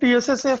TSSF,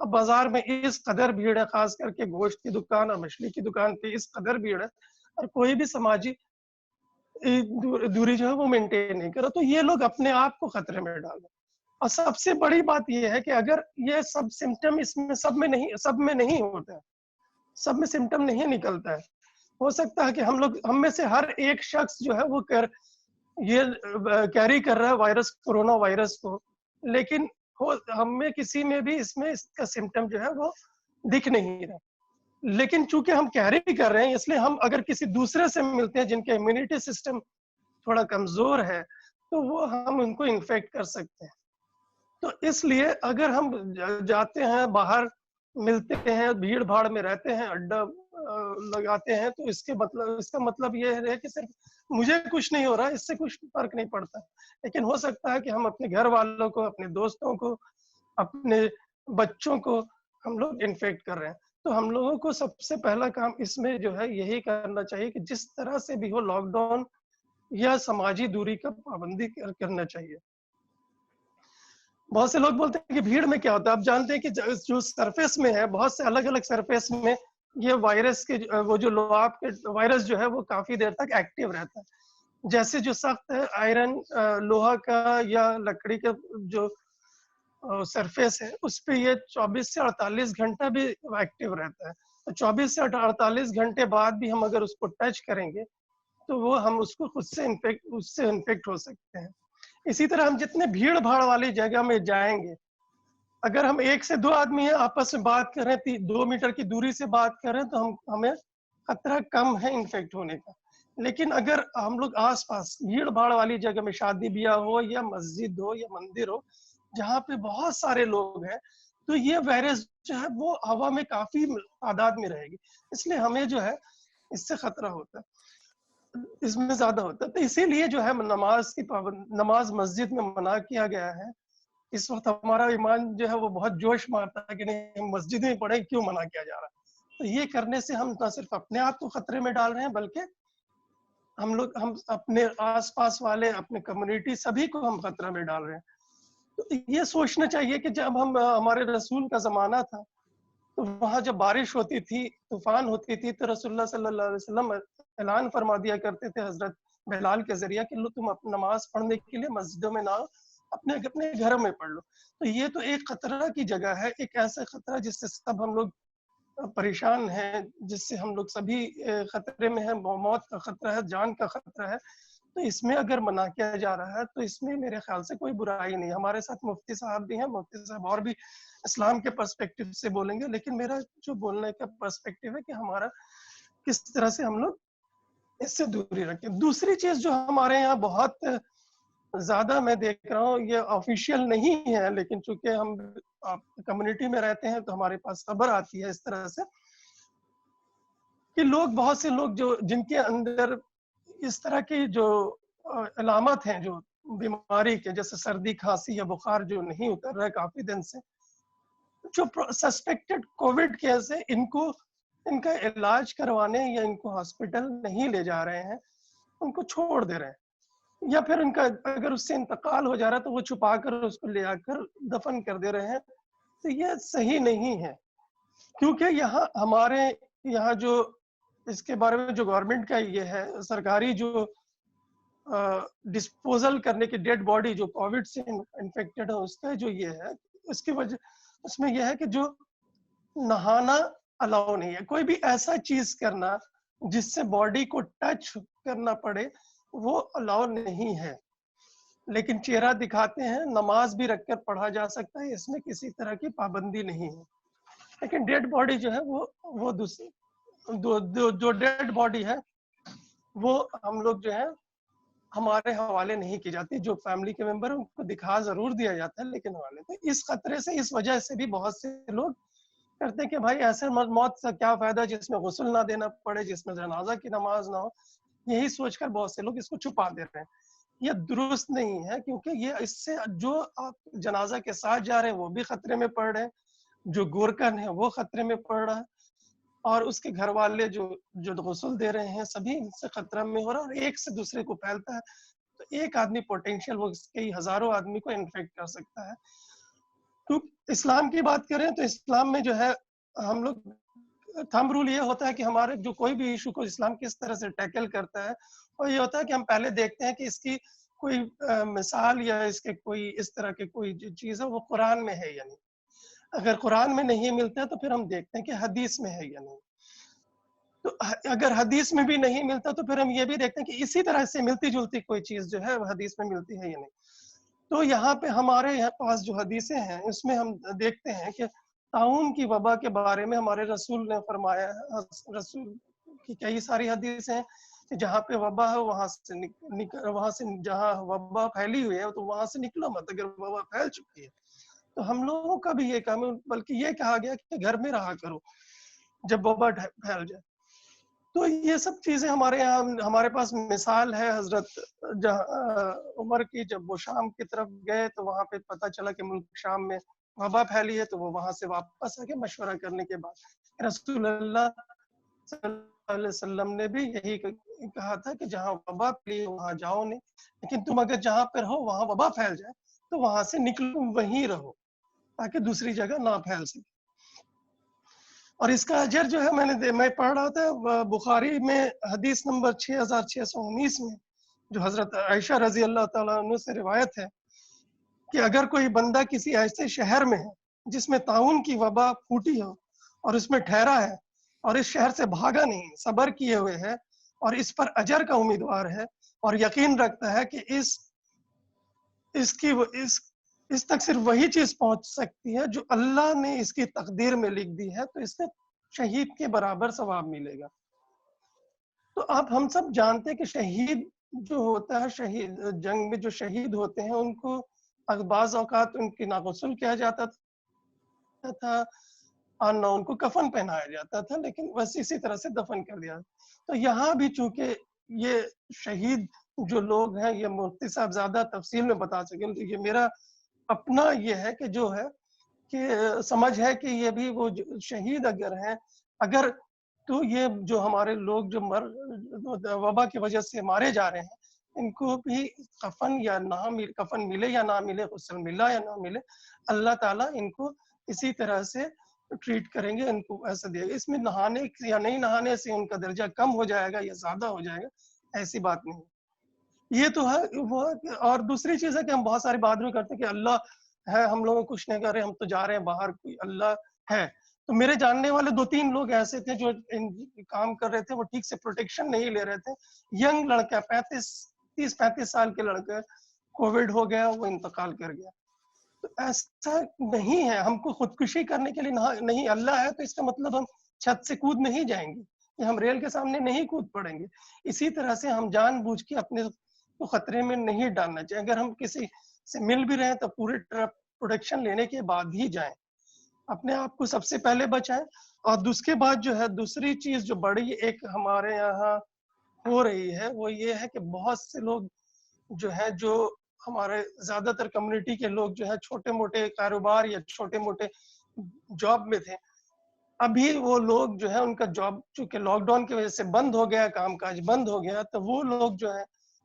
اب بازار میں اس قدر بھیڑ ہے، خاص کر کے گوشت کی دکان اور مچھلی کی دکان پہ اس قدر بھیڑ ہے، اور کوئی بھی سماجی دوری جو ہے وہ مینٹین نہیں کرا، تو یہ لوگ اپنے آپ کو خطرے میں ڈال رہے ہیں۔ اور سب سے بڑی بات یہ ہے کہ اگر یہ سب سمٹم اس میں سب میں نہیں ہوتا ہے، سب میں سمٹم نہیں نکلتا ہے، ہو سکتا ہے کہ ہم میں سے ہر ایک شخص جو ہے وہ یہ کیری کر رہا ہے وائرس، کورونا وائرس کو، لیکن ہم میں کسی میں بھی اس کا سمٹم جو ہے وہ دکھ نہیں رہا، لیکن چونکہ ہم کیری کر رہے ہیں اس لیے ہم اگر کسی دوسرے سے ملتے ہیں جن کا امیونٹی سسٹم تھوڑا کمزور ہے تو وہ ہم ان کو انفیکٹ کر سکتے ہیں۔ تو اس لیے اگر ہم جاتے ہیں باہر، ملتے ہیں، بھیڑ بھاڑ میں رہتے ہیں، اڈا لگاتے ہیں، تو اس کا مطلب یہ ہے کہ صرف مجھے کچھ نہیں ہو رہا، اس سے کچھ فرق نہیں پڑتا، لیکن ہو سکتا ہے کہ ہم اپنے گھر والوں کو، اپنے دوستوں کو، اپنے بچوں کو ہم لوگ انفیکٹ کر رہے ہیں۔ تو ہم لوگوں کو سب سے پہلا کام اس میں جو ہے یہی کرنا چاہیے کہ جس طرح سے بھی ہو لاک ڈاؤن یا سماجی دوری کا پابندی کرنا چاہیے۔ بہت سے لوگ بولتے ہیں کہ بھیڑ میں کیا ہوتا ہے، آپ جانتے ہیں کہ جو سرفیس میں ہے، بہت سے الگ الگ سرفیس میں یہ وائرس کے وہ جو لعاب کے وائرس جو ہے وہ کافی دیر تک ایکٹیو رہتا ہے۔ جیسے جو سخت آئرن، لوہا کا یا لکڑی کا جو سرفیس ہے اس پہ یہ 24 سے 48 گھنٹہ بھی ایکٹیو رہتا ہے۔ 24 سے 48 گھنٹے بعد بھی ہم اگر اس کو ٹچ کریں گے تو وہ ہم اس کو خود سے انفیکٹ ہو سکتے ہیں۔ اسی طرح ہم جتنے بھیڑ بھاڑ والی جگہ میں جائیں گے، اگر ہم 1 سے 2 آدمی ہیں آپس میں بات کر رہے ہیں، 2 میٹر کی دوری سے بات کر رہے ہیں، تو ہمیں خطرہ کم ہے انفیکٹ ہونے کا۔ لیکن اگر ہم لوگ آس پاس بھیڑ بھاڑ والی جگہ میں شادی بیاہ ہو یا مسجد ہو یا مندر ہو جہاں پہ بہت سارے لوگ ہیں، تو یہ وائرس جو ہے وہ ہوا میں کافی تعداد میں رہے گی، اس لیے ہمیں جو ہے اس سے خطرہ ہوتا ہے، اس میں زیادہ ہوتا ہے۔ تو اسی لیے جو ہے نماز مسجد میں منع کیا گیا ہے۔ اس وقت ہمارا ایمان جو ہے وہ بہت جوش مارتا ہے کہ نہیں ہم مسجد میں پڑھیں، کیوں منع کیا جا رہا ہے؟ تو یہ کرنے سے ہم نہ صرف اپنے آپ کو خطرے میں ڈال رہے ہیں بلکہ ہم اپنے آس پاس والے، اپنے کمیونٹی، سبھی کو ہم خطرہ میں ڈال رہے ہیں۔ تو یہ سوچنا چاہیے کہ جب ہمارے رسول کا زمانہ تھا تو وہاں جب بارش ہوتی تھی، طوفان ہوتی تھی، تو رسول اللہ صلی اللہ علیہ وسلم اعلان فرما دیا کرتے تھے حضرت بلال کے ذریعہ کہ لو تم نماز پڑھنے کے لیے مسجدوں میں نہ آؤ، اپنے گھر میں پڑھ لو۔ تو یہ تو ایک خطرہ کی جگہ ہے، ایک ایسا خطرہ جس سے سب ہم لوگ پریشان ہیں، جس سے ہم لوگ سبھی خطرے میں ہیں، موت کا خطرہ ہے، جان کا خطرہ ہے۔ تو اس میں اگر منع کیا جا رہا ہے تو اس میں میرے خیال سے کوئی برائی نہیں۔ ہمارے ساتھ مفتی صاحب بھی ہیں، مفتی صاحب اور بھی اسلام کے پرسپیکٹو سے بولیں گے، لیکن میرا جو بولنے کا پرسپیکٹو ہے کہ ہمارا کس طرح سے ہم لوگ اس سے دوری رکھیں۔ دوسری چیز جو ہمارے یہاں بہت زیادہ میں دیکھ رہا ہوں، یہ آفیشیل نہیں ہے لیکن چونکہ ہم کمیونٹی میں رہتے ہیں تو ہمارے پاس خبر آتی ہے اس طرح سے کہ بہت سے لوگ جن کے اندر اس طرح کی جو علامات ہیں جو بیماری کے، جیسے سردی، کھانسی یا بخار جو نہیں اتر رہا ہے کافی دن سے، جو سسپیکٹڈ کووڈ کیس ہے، ان کا علاج کروانے یا ان کو ہاسپٹل نہیں لے جا رہے ہیں، ان کو چھوڑ دے رہے ہیں، یا پھر ان کا اگر اس سے انتقال ہو جا رہا ہے تو وہ چھپا کر اس کو لے آ کر دفن کر دے رہے ہیں۔ تو یہ صحیح نہیں ہے، کیونکہ ہمارے یہاں جو اس کے بارے میں جو گورنمنٹ کا یہ ہے سرکاری جو ڈسپوزل کرنے کی ڈیڈ باڈی جو کووڈ سے انفیکٹڈ ہے، اس کا جو یہ ہے، اس کی وجہ اس میں یہ ہے کہ جو نہانا الاؤ نہیں ہے، کوئی بھی ایسا چیز کرنا جس سے باڈی کو ٹچ کرنا پڑے وہ الاؤ نہیں ہے۔ لیکن چہرہ دکھاتے ہیں، نماز بھی رکھ کر پڑھا جا سکتا ہے، اس میں کسی طرح کی پابندی نہیں ہے۔ لیکن ڈیڈ باڈی جو ہے وہ جو ڈیڈ باڈی ہے وہ ہم لوگ جو ہے ہمارے حوالے نہیں کی جاتی، جو فیملی کے ممبر ہیں ان کو دکھا ضرور دیا جاتا ہے لیکن حوالے تو اس خطرے سے، اس وجہ سے بھی بہت سے لوگ کرتے ہیں کہ بھائی ایسے موت سے کیا فائدہ جس میں غسل نہ دینا پڑے، جس میں جنازہ کی نماز نہ ہو، یہی سوچ کر بہت سے لوگ اس کو چھپا دے رہے ہیں۔ یہ درست نہیں ہے، کیونکہ یہ اس سے جو آپ جنازہ کے ساتھ جا رہے ہیں وہ بھی خطرے میں پڑ رہے ہیں، جو گورکن ہے وہ خطرے میں پڑ رہا ہے، اور اس کے گھر والے جو غسل دے رہے ہیں سبھی ان سے خطرہ میں ہو رہا ہے، اور ایک سے دوسرے کو پھیلتا ہے۔ تو ایک آدمی پوٹینشیل وہ کئی ہزاروں آدمی کو انفیکٹ کر سکتا ہے۔ تو اسلام کی بات کریں تو اسلام میں جو ہے ہم لوگ تھم رول یہ ہوتا ہے کہ ہمارے جو کوئی بھی ایشو کو اسلام کس طرح سے ٹیکل کرتا ہے، اور یہ ہوتا ہے کہ ہم پہلے دیکھتے ہیں کہ اس کی کوئی مثال یا اس کے کوئی اس طرح کی کوئی چیز ہے وہ قرآن میں ہے یا نہیں. اگر قرآن میں نہیں ملتا تو پھر ہم دیکھتے ہیں کہ حدیث میں ہے یا نہیں. تو اگر حدیث میں بھی نہیں ملتا تو پھر ہم یہ بھی دیکھتے ہیں کہ اسی طرح سے ملتی جلتی کوئی چیز جو ہے وہ حدیث میں ملتی ہے یا نہیں. تو یہاں پہ ہمارے یہاں پاس جو حدیثیں ہیں اس میں ہم دیکھتے ہیں کہ طاعون کی وبا کے بارے میں ہمارے رسول نے فرمایا ہے. رسول کی کئی ساری حدیثیں ہیں کہ جہاں پہ وبا ہے وہاں سے جہاں وبا پھیلی ہوئی ہے تو وہاں سے نکلو مت. اگر وبا پھیل چکی ہے تو ہم لوگوں کا بھی یہ کام ہے، بلکہ یہ کہا گیا کہ گھر میں رہا کرو جب وبا پھیل جائے. تو یہ سب چیزیں ہمارے یہاں ہمارے پاس مثال ہے حضرت عمر کی. جب وہ شام کی طرف گئے تو وہاں پہ پتہ چلا کہ ملک شام میں وبا پھیلی ہے، تو وہ وہاں سے واپس آ کے مشورہ کرنے کے بعد رسول اللہ صلی اللہ علیہ وسلم نے بھی یہی کہا تھا کہ جہاں وبا پھیلی وہاں جاؤ نہیں، لیکن تم اگر جہاں پہ رہو وہاں وبا پھیل جائے تو وہاں سے نکلو، وہیں رہو تاکہ دوسری جگہ نہ پھیل سکے. اور اس کا اجر جو ہے میں پڑھ رہا تھا بخاری میں حدیث نمبر 6619 میں جو حضرت عائشہ رضی اللہ تعالیٰ عنہ سے روایت ہے کہ اگر کوئی بندہ کسی ایسے شہر میں ہے جس میں طاعون کی وبا پھوٹی ہو اور اس میں ٹھہرا ہے اور اس شہر سے بھاگا نہیں، صبر کیے ہوئے ہے اور اس پر اجر کا امیدوار ہے اور یقین رکھتا ہے کہ اس تک صرف وہی چیز پہنچ سکتی ہے جو اللہ نے اس کی تقدیر میں لکھ دی ہے، تو اس سے شہید کے برابر ثواب ملے گا. تو اب ہم سب جانتے ہیں کہ شہید جو ہوتا ہے، شہید جنگ میں جو شہید ہوتے ہیں ان کو بعض اوقات ان کی ناغسل کیا جاتا تھا اور نہ ان کو کفن پہنایا جاتا تھا، لیکن بس اسی طرح سے دفن کر دیا. تو یہاں بھی چونکہ یہ شہید جو لوگ ہیں، یہ مفتی صاحب زیادہ تفصیل میں بتا سکیں، تو یہ میرا اپنا یہ ہے کہ جو ہے کہ سمجھ ہے کہ یہ بھی وہ شہید اگر ہیں، اگر تو یہ جو ہمارے لوگ جو وبا کی وجہ سے مارے جا رہے ہیں ان کو بھی کفن یا نہ کفن ملے یا نہ ملے، غسل ملا یا نہ ملے، اللہ تعالیٰ ان کو اسی طرح سے ٹریٹ کریں گے، ان کو ایسا دے گا. اس میں نہانے یا نہیں نہانے سے ان کا درجہ کم ہو جائے گا یا زیادہ ہو جائے گا، ایسی بات نہیں. یہ تو ہے وہ. اور دوسری چیز ہے کہ ہم بہت ساری بات بھی کرتے ہیں کہ اللہ ہے، ہم لوگوں کچھ نہیں کر رہے، ہم تو جا رہے ہیں باہر، کوئی اللہ ہے. تو میرے جاننے والے 2-3 لوگ ایسے تھے جو کام کر رہے تھے، وہ ٹھیک سے پروٹیکشن نہیں لے رہے تھے. ینگ لڑکا 30-35 سال کے لڑکا، کووڈ ہو گیا، وہ انتقال کر گیا. تو ایسا نہیں ہے، ہم کو خودکشی کرنے کے لیے نہیں، اللہ ہے تو اس کا مطلب ہم چھت سے کود نہیں جائیں گے یا ہم ریل کے سامنے نہیں کود پڑیں گے. اسی طرح سے ہم جان بوجھ کے اپنے کو خطرے میں نہیں ڈالنا چاہیے. اگر ہم کسی سے مل بھی رہے ہیں تو پورے پروٹیکشن لینے کے بعد ہی جائیں، اپنے آپ کو سب سے پہلے بچائیں. اور اس کے بعد جو ہے دوسری چیز جو بڑی ایک ہمارے یہاں ہو رہی ہے وہ یہ ہے کہ بہت سے لوگ جو ہے، جو ہمارے زیادہ تر کمیونٹی کے لوگ جو ہے چھوٹے موٹے کاروبار یا چھوٹے موٹے جاب میں تھے، ابھی وہ لوگ جو ہے ان کا جاب چونکہ لاک ڈاؤن کی وجہ سے بند ہو گیا، کام کاج بند ہو گیا، تو وہ لوگ جو ہے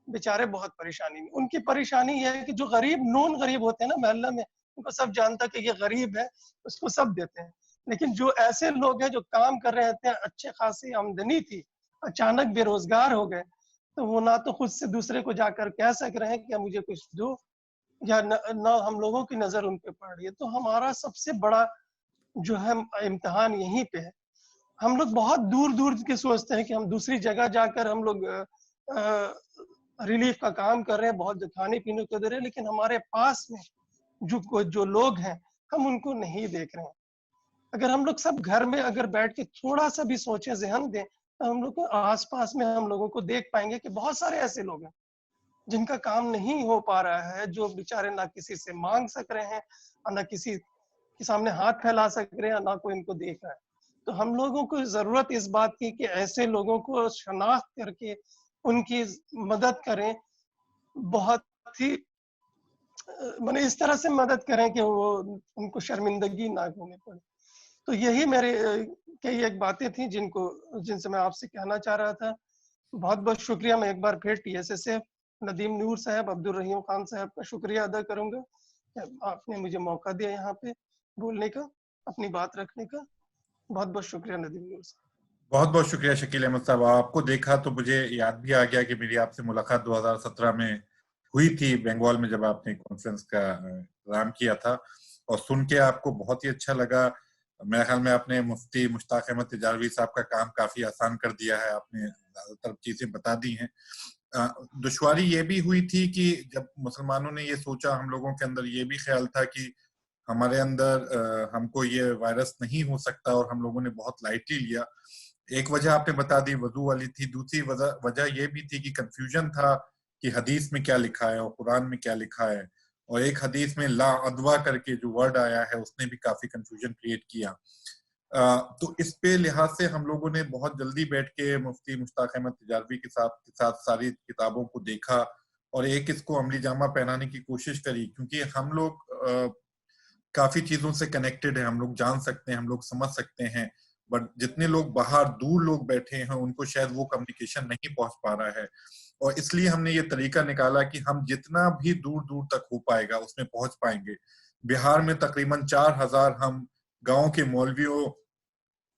بیچارے بہت پریشانی میں. ان کی پریشانی یہ ہے کہ جو نون غریب ہوتے ہیں نا محلہ میں، ان کو سب جانتا کہ یہ غریب ہے، اس کو سب دیتے ہیں. لیکن جو ایسے لوگ ہیں جو کام کر رہے تھے، اچھے خاصی آمدنی تھی، اچانک بے روزگار ہو گئے، تو وہ نہ تو خود سے دوسرے کو جا کر کہہ سک رہے ہیں کہ مجھے کچھ دو، یا نہ ہم لوگوں کی نظر ان پہ پڑ رہی ہے. تو ہمارا سب سے بڑا جو ہے امتحان یہیں پہ ہے. ہم لوگ بہت دور دور کے سوچتے ہیں کہ ہم دوسری جگہ جا کر ہم لوگ ریلیف کا کام کر رہے ہیں، بہت کھانے پینے کو دے رہے ہیں، لیکن ہمارے پاس میں جو لوگ ہیں ہم ان کو نہیں دیکھ رہے ہیں. اگر ہم لوگ سب گھر میں اگر بیٹھ کے تھوڑا سا بھی سوچیں، ذہن دیں، تو ہم لوگ کو آس پاس میں ہم لوگوں کو دیکھ پائیں گے کہ بہت سارے ایسے لوگ ہیں جن کا کام نہیں ہو پا رہا ہے، جو بیچارے نہ کسی سے مانگ سک رہے ہیں اور نہ کسی کے سامنے ہاتھ پھیلا سک رہے ہیں، نہ کوئی ان کو دیکھ رہا ہے. تو ہم لوگوں کو ضرورت اس بات کی کہ ایسے لوگوں کو شناخت کر کے ان کی مدد کریں، بہت ہی اس طرح سے مدد کریں کہ وہ ان کو شرمندگی نہ ہونے پڑے. تو یہی میرے کئی ایک باتیں تھیں جن سے میں آپ سے کہنا چاہ رہا تھا. بہت بہت شکریہ. میں ایک بار پھر TSSF ندیم نور صاحب، عبدالرحیم خان صاحب کا شکریہ ادا کروں گا کہ آپ نے مجھے موقع دیا یہاں پہ بولنے کا، اپنی بات رکھنے کا. بہت بہت شکریہ ندیم نور صاحب. بہت بہت شکریہ شکیل احمد صاحب. آپ کو دیکھا تو مجھے یاد بھی آ گیا کہ میری آپ سے ملاقات 2017 میں ہوئی تھی بنگال میں، جب آپ نے کانفرنس کا اعلان کیا تھا، اور سن کے آپ کو بہت ہی اچھا لگا. میرے خیال میں آپ نے مفتی مشتاق احمد تجاروی صاحب کا کام کافی آسان کر دیا ہے، آپ نے زیادہ تر چیزیں بتا دی ہیں. دشواری یہ بھی ہوئی تھی کہ جب مسلمانوں نے یہ سوچا، ہم لوگوں کے اندر یہ بھی خیال تھا کہ ہمارے اندر ہم کو یہ وائرس نہیں ہو سکتا، اور ہم لوگوں نے بہت لائٹلی لیا. ایک وجہ آپ نے بتا دی وضو والی تھی، دوسری وجہ یہ بھی تھی کہ کنفیوژن تھا کہ حدیث میں کیا لکھا ہے اور قرآن میں کیا لکھا ہے، اور ایک حدیث میں لا ادوا کر کے جو ورڈ آیا ہے اس نے بھی کافی کنفیوژن کریٹ کیا. تو اس پہ لحاظ سے ہم لوگوں نے بہت جلدی بیٹھ کے مفتی مشتاق احمد تجاروی کے ساتھ ساری کتابوں کو دیکھا اور ایک اس کو عملی جامہ پہنانے کی کوشش کری، کیونکہ ہم لوگ کافی چیزوں سے کنیکٹڈ ہیں، ہم لوگ جان سکتے ہیں، ہم لوگ سمجھ سکتے ہیں، بٹ جتنے لوگ باہر دور لوگ بیٹھے ہیں ان کو شاید وہ کمیونیکیشن نہیں پہنچ پا رہا ہے. اور اس لیے ہم نے یہ طریقہ نکالا کہ ہم جتنا بھی دور دور تک ہو پائے گا اس میں پہنچ پائیں گے. بہار میں تقریباً 4000 ہم گاؤں کے مولویوں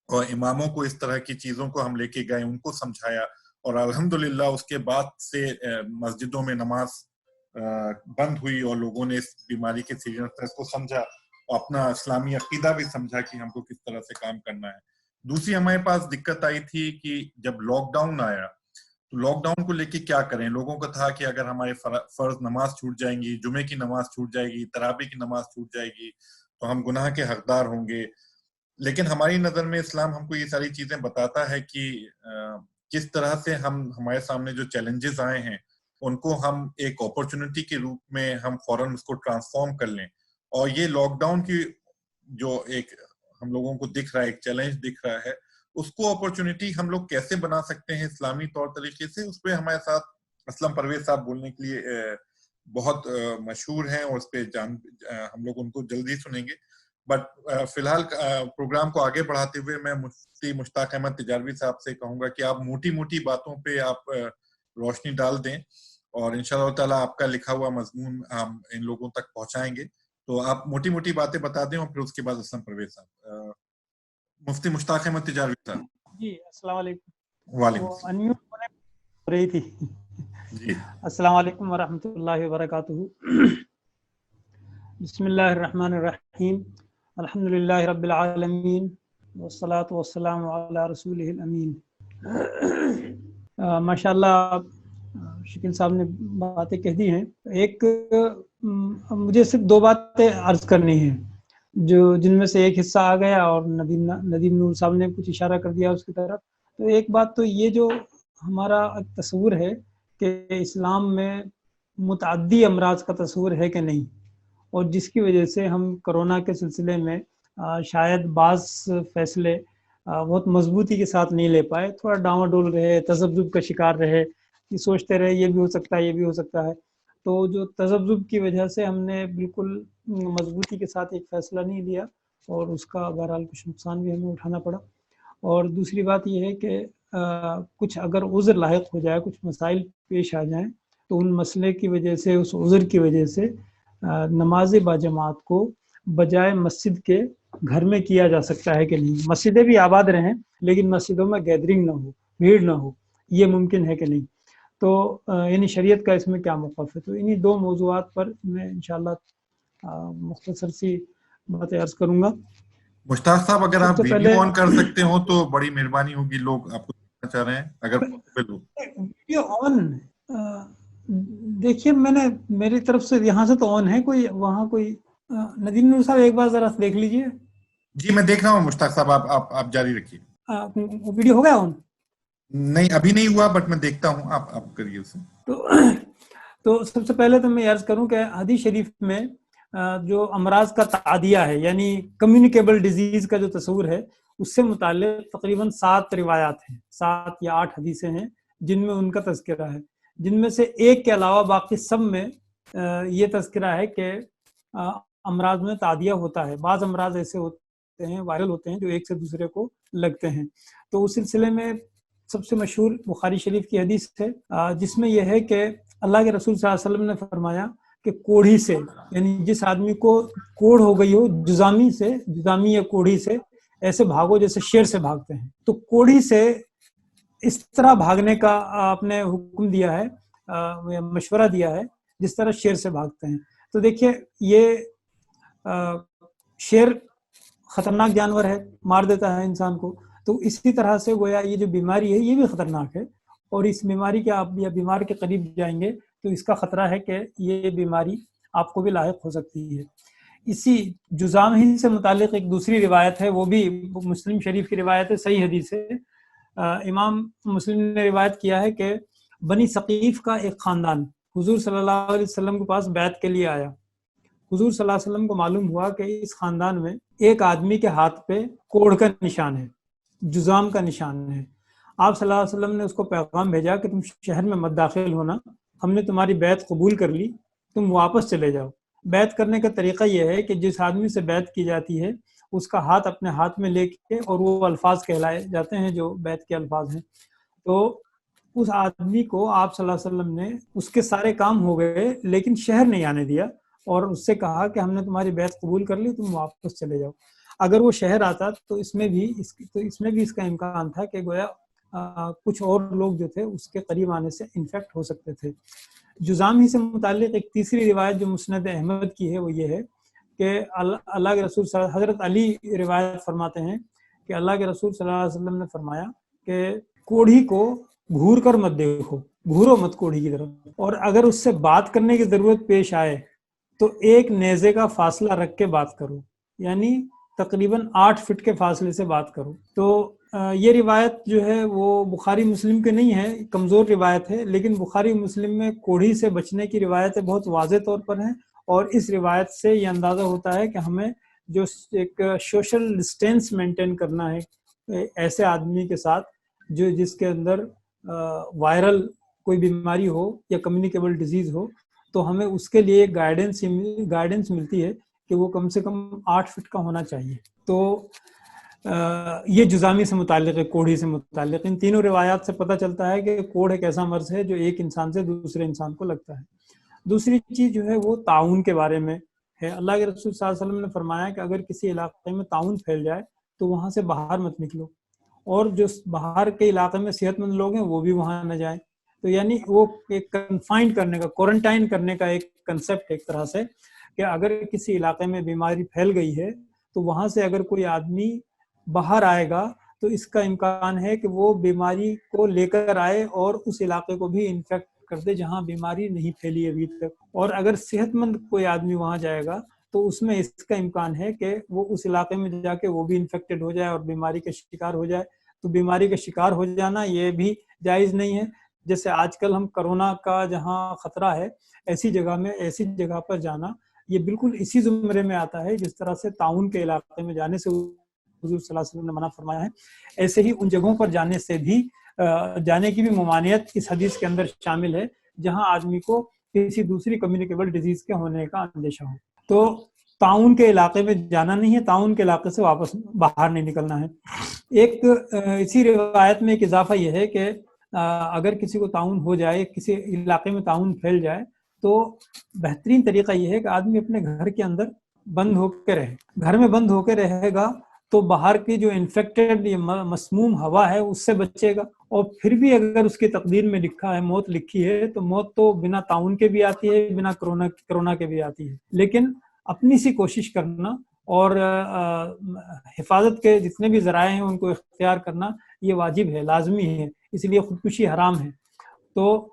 اور اماموں کو اس طرح کی چیزوں کو ہم لے کے گئے، ان کو سمجھایا، اور الحمدللہ اس کے بعد سے مسجدوں میں نماز بند ہوئی اور لوگوں نے اس بیماری کے سیریسنس کو سمجھا اور اپنا اسلامی عقیدہ بھی سمجھا کہ ہم کو کس طرح سے کام کرنا ہے. دوسری ہمارے پاس دقت آئی تھی کہ جب لاک ڈاؤن آیا تو لاک ڈاؤن کو لے کے کیا کریں. لوگوں کا تھا کہ اگر ہمارے فرض نماز چھوٹ جائیں گی، جمعے کی نماز چھوٹ جائے گی، تراویح کی نماز چھوٹ جائے گی تو ہم گناہ کے حقدار ہوں گے. لیکن ہماری نظر میں اسلام ہم کو یہ ساری چیزیں بتاتا ہے کہ کس طرح سے ہمارے سامنے جو چیلنجز آئے ہیں ان کو ہم ایک اپرچونٹی کے روپ میں ہم فوراً اس کو ٹرانسفارم کر لیں. اور یہ لاک ڈاؤن کی جو ایک ہم لوگوں کو دکھ رہا ہے، ایک چیلنج دکھ رہا ہے، اس کو اپرچونٹی ہم لوگ کیسے بنا سکتے ہیں اسلامی طور طریقے سے. اس پہ ہمارے ساتھ اسلم پرویز صاحب بولنے کے لیے بہت مشہور ہیں، اور اس پہ ہم لوگ ان کو جلدی سنیں گے. بٹ فی الحال پروگرام کو آگے بڑھاتے ہوئے میں مفتی مشتاق احمد تجاروی صاحب سے کہوں گا کہ آپ موٹی موٹی باتوں پہ آپ روشنی ڈال دیں، اور انشاءاللہ تعالیٰ آپ کا لکھا ہوا مضمون ہم ان لوگوں تک پہنچائیں گے. تو آپ موٹی موٹی باتیں بتا دیں اور پھر اس کے بعد اسلم پرویز صاحب. مفتی مشتاق احمد تجاروی صاحب. جی السلام علیکم. وعلیکم وہ انمیوٹ ہو رہی تھی. جی السلام علیکم ورحمۃ اللہ وبرکاتہ. بسم اللہ الرحمن الرحیم. الحمدللہ رب العالمین والصلاة والسلام علی رسولہ الامین. ماشاءاللہ شکیل صاحب نے باتیں کہہ دی ہیں. ایک مجھے صرف 2 باتیں عرض کرنی ہیں جن میں سے ایک حصہ آ گیا اور ندیم نور صاحب نے کچھ اشارہ کر دیا اس کی طرف. تو ایک بات تو یہ جو ہمارا تصور ہے کہ اسلام میں متعدی امراض کا تصور ہے کہ نہیں، اور جس کی وجہ سے ہم کرونا کے سلسلے میں شاید بعض فیصلے بہت مضبوطی کے ساتھ نہیں لے پائے، تھوڑا ڈاواں ڈول رہے، تذبذب کا شکار رہے کہ سوچتے رہے یہ بھی ہو سکتا ہے، یہ بھی ہو سکتا ہے. تو جو تذبذب کی وجہ سے ہم نے بالکل مضبوطی کے ساتھ ایک فیصلہ نہیں لیا، اور اس کا بہرحال کچھ نقصان بھی ہمیں اٹھانا پڑا. اور دوسری بات یہ ہے کہ کچھ اگر عذر لاحق ہو جائے، کچھ مسائل پیش آ جائیں، تو ان مسئلے کی وجہ سے، اس عذر کی وجہ سے نماز باجماعت کو بجائے مسجد کے گھر میں کیا جا سکتا ہے کہ نہیں. مسجدیں بھی آباد رہیں لیکن مسجدوں میں گیدرنگ نہ ہو، بھیڑ نہ ہو، یہ ممکن ہے کہ نہیں. تو یعنی شریعت کا اس میں کیا موقف ہے. تو انہی 2 موضوعات پر میں انشاءاللہ مختصر سی باتیں عرض کروں گا. مشتاق صاحب اگر آپ ویڈیو آن کر سکتے ہو تو بڑی مہربانی ہوگی، لوگ آپ کو دیکھنا چاہ رہے ہیں اگر پاسبل ہو. ویڈیو آن دیکھیے، میں نے میری طرف سے یہاں سے تو آن ہے، کوئی وہاں کوئی ندیم نور صاحب ایک بار ذرا دیکھ لیجئے. جی میں دیکھ رہا ہوں مشتاق صاحب، آپ جاری رکھیے. ویڈیو ہو گیا آن؟ نہیں ابھی نہیں ہوا، بٹ میں دیکھتا ہوں، آپ کریے اسے. تو سب سے پہلے تو میں عرض کروں کہ حدیث شریف میں جو امراض کا تعدیہ ہے، یعنی کمیونیکیبل ڈیزیز کا جو تصور ہے، اس سے متعلق تقریباً 7 روایات ہیں، 7 یا 8 حدیثیں ہیں جن میں ان کا تذکرہ ہے، جن میں سے ایک کے علاوہ باقی سب میں یہ تذکرہ ہے کہ امراض میں تعدیہ ہوتا ہے. بعض امراض ایسے ہوتے ہیں، وائرل ہوتے ہیں، جو ایک سے دوسرے کو لگتے ہیں. تو اس سلسلے میں سب سے مشہور بخاری شریف کی حدیث ہے جس میں یہ ہے کہ اللہ کے رسول صلی اللہ علیہ وسلم نے فرمایا کہ کوڑھی سے، یعنی جس آدمی کو کوڑ ہو گئی ہو جزامی یا کوڑھی سے ایسے بھاگو جیسے شیر سے بھاگتے ہیں. تو کوڑھی سے اس طرح بھاگنے کا آپ نے حکم دیا ہے، مشورہ دیا ہے جس طرح شیر سے بھاگتے ہیں. تو دیکھیے یہ شیر خطرناک جانور ہے، مار دیتا ہے انسان کو. تو اسی طرح سے گویا یہ جو بیماری ہے یہ بھی خطرناک ہے، اور اس بیماری کے آپ یا بیمار کے قریب جائیں گے تو اس کا خطرہ ہے کہ یہ بیماری آپ کو بھی لاحق ہو سکتی ہے. اسی جذام ہی سے متعلق ایک دوسری روایت ہے، وہ بھی مسلم شریف کی روایت ہے، صحیح حدیث ہے. امام مسلم نے روایت کیا ہے کہ بنی ثقیف کا ایک خاندان حضور صلی اللہ علیہ وسلم کے پاس بیعت کے لیے آیا. حضور صلی اللہ علیہ وسلم کو معلوم ہوا کہ اس خاندان میں ایک آدمی کے ہاتھ پہ کوڑ کا نشان ہے، جذام کا نشان ہے. آپ صلی اللہ علیہ وسلم نے اس کو پیغام بھیجا کہ تم شہر میں مت داخل ہونا، ہم نے تمہاری بیعت قبول کر لی، تم واپس چلے جاؤ. بیعت کرنے کا طریقہ یہ ہے کہ جس آدمی سے بیعت کی جاتی ہے اس کا ہاتھ اپنے ہاتھ میں لے کے، اور وہ الفاظ کہلائے جاتے ہیں جو بیعت کے الفاظ ہیں. تو اس آدمی کو آپ صلی اللہ علیہ وسلم نے، اس کے سارے کام ہو گئے لیکن شہر نہیں آنے دیا، اور اس سے کہا کہ ہم نے تمہاری بیعت قبول کر لی، تم واپس چلے جاؤ. اگر وہ شہر آتا تو اس میں بھی اس کا امکان تھا کہ گویا کچھ اور لوگ جو تھے اس کے قریب آنے سے انفیکٹ ہو سکتے تھے. جذام ہی سے متعلق ایک تیسری روایت جو مسند احمد کی ہے وہ یہ ہے کہ اللہ کے رسول حضرت علی روایت فرماتے ہیں کہ اللہ کے رسول صلی اللہ علیہ وسلم نے فرمایا کہ کوڑھی کو گھور کر مت دیکھو، گھورو مت کوڑھی کی طرف، اور اگر اس سے بات کرنے کی ضرورت پیش آئے تو ایک نیزے کا فاصلہ رکھ کے بات کرو، یعنی تقریباً 8 فٹ کے فاصلے سے بات کرو. تو یہ روایت جو ہے وہ بخاری مسلم کے نہیں ہے، کمزور روایت ہے، لیکن بخاری مسلم میں کوڑھی سے بچنے کی روایتیں بہت واضح طور پر ہیں، اور اس روایت سے یہ اندازہ ہوتا ہے کہ ہمیں جو ایک سوشل ڈسٹینس مینٹین کرنا ہے ایسے آدمی کے ساتھ جس کے اندر وائرل کوئی بیماری ہو یا کمیونیکیبل ڈیزیز ہو، تو ہمیں اس کے لیے ایک گائیڈنس ملتی ہے کہ وہ کم سے کم 8 فٹ کا ہونا چاہیے. تو یہ جذامی سے متعلق ہے، کوڑھی سے متعلق. ان تینوں روایات سے پتہ چلتا ہے کہ کوڑھ ایک ایسا مرض ہے جو ایک انسان سے دوسرے انسان کو لگتا ہے. دوسری چیز جو ہے وہ تعاون کے بارے میں ہے. اللہ کے رسول صلی اللہ علیہ وسلم نے فرمایا کہ اگر کسی علاقے میں تعاون پھیل جائے تو وہاں سے باہر مت نکلو، اور جو باہر کے علاقے میں صحت مند لوگ ہیں وہ بھی وہاں نہ جائیں. تو یعنی وہ ایک کنفائنڈ کرنے کا، کوارنٹائن کرنے کا ایک کنسپٹ ایک طرح سے، کہ اگر کسی علاقے میں بیماری پھیل گئی ہے تو وہاں سے اگر کوئی آدمی باہر آئے گا تو اس کا امکان ہے کہ وہ بیماری کو لے کر آئے اور اس علاقے کو بھی انفیکٹ کر دے جہاں بیماری نہیں پھیلی ابھی تک. اور اگر صحت مند کوئی آدمی وہاں جائے گا تو اس میں اس کا امکان ہے کہ وہ اس علاقے میں جا کے وہ بھی انفیکٹڈ ہو جائے اور بیماری کا شکار ہو جائے. تو بیماری کا شکار ہو جانا یہ بھی جائز نہیں ہے. جیسے آج کل ہم کرونا کا جہاں خطرہ ہے ایسی جگہ پر جانا یہ بالکل اسی زمرے میں آتا ہے جس طرح سے تعاون کے علاقے میں جانے سے حضور صلی اللہ علیہ وسلم نے منع فرمایا ہے. ایسے ہی ان جگہوں پر جانے کی بھی ممانعت اس حدیث کے اندر شامل ہے جہاں آدمی کو کسی دوسری کمیونیکیبل ڈیزیز کے ہونے کا اندیشہ ہو. تو تعاون کے علاقے میں جانا نہیں ہے، تعاون کے علاقے سے واپس باہر نہیں نکلنا ہے. ایک اسی روایت میں ایک اضافہ یہ ہے کہ اگر کسی کو تعاون ہو جائے، کسی علاقے میں تعاون پھیل جائے، تو بہترین طریقہ یہ ہے کہ آدمی اپنے گھر کے اندر بند ہو کے رہے. گھر میں بند ہو کے رہے گا تو باہر کی جو انفیکٹڈ مسموم ہوا ہے اس سے بچے گا. اور پھر بھی اگر اس کی تقدیر میں لکھا ہے، موت لکھی ہے، تو موت تو بنا تعاون کے بھی آتی ہے، بنا کرونا کے بھی آتی ہے. لیکن اپنی سی کوشش کرنا اور حفاظت کے جتنے بھی ذرائع ہیں ان کو اختیار کرنا یہ واجب ہے، لازمی ہے. اس لیے خودکشی حرام ہے. تو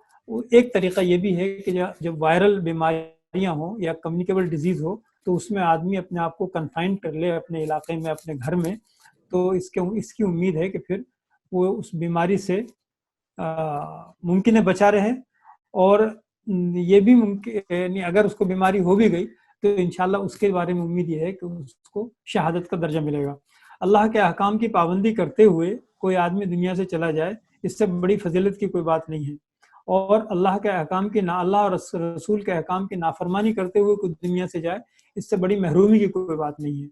ایک طریقہ یہ بھی ہے کہ جب وائرل بیماریاں ہوں یا کمیونیکیبل ڈیزیز ہو تو اس میں آدمی اپنے آپ کو کنفائنڈ کر لے اپنے علاقے میں، اپنے گھر میں. تو اس کی امید ہے کہ پھر وہ اس بیماری سے ممکن ہے بچا رہے. اور یہ بھی ممکن اگر اس کو بیماری ہو بھی گئی تو انشاءاللہ اس کے بارے میں امید یہ ہے کہ اس کو شہادت کا درجہ ملے گا. اللہ کے احکام کی پابندی کرتے ہوئے کوئی آدمی دنیا سے چلا جائے اس سے بڑی فضیلت کی کوئی بات نہیں ہے. اور اللہ کے احکام کی اللہ اور رسول کے احکام کی نافرمانی کرتے ہوئے کوئی دنیا سے جائے اس سے بڑی محرومی کی کوئی بات نہیں ہے.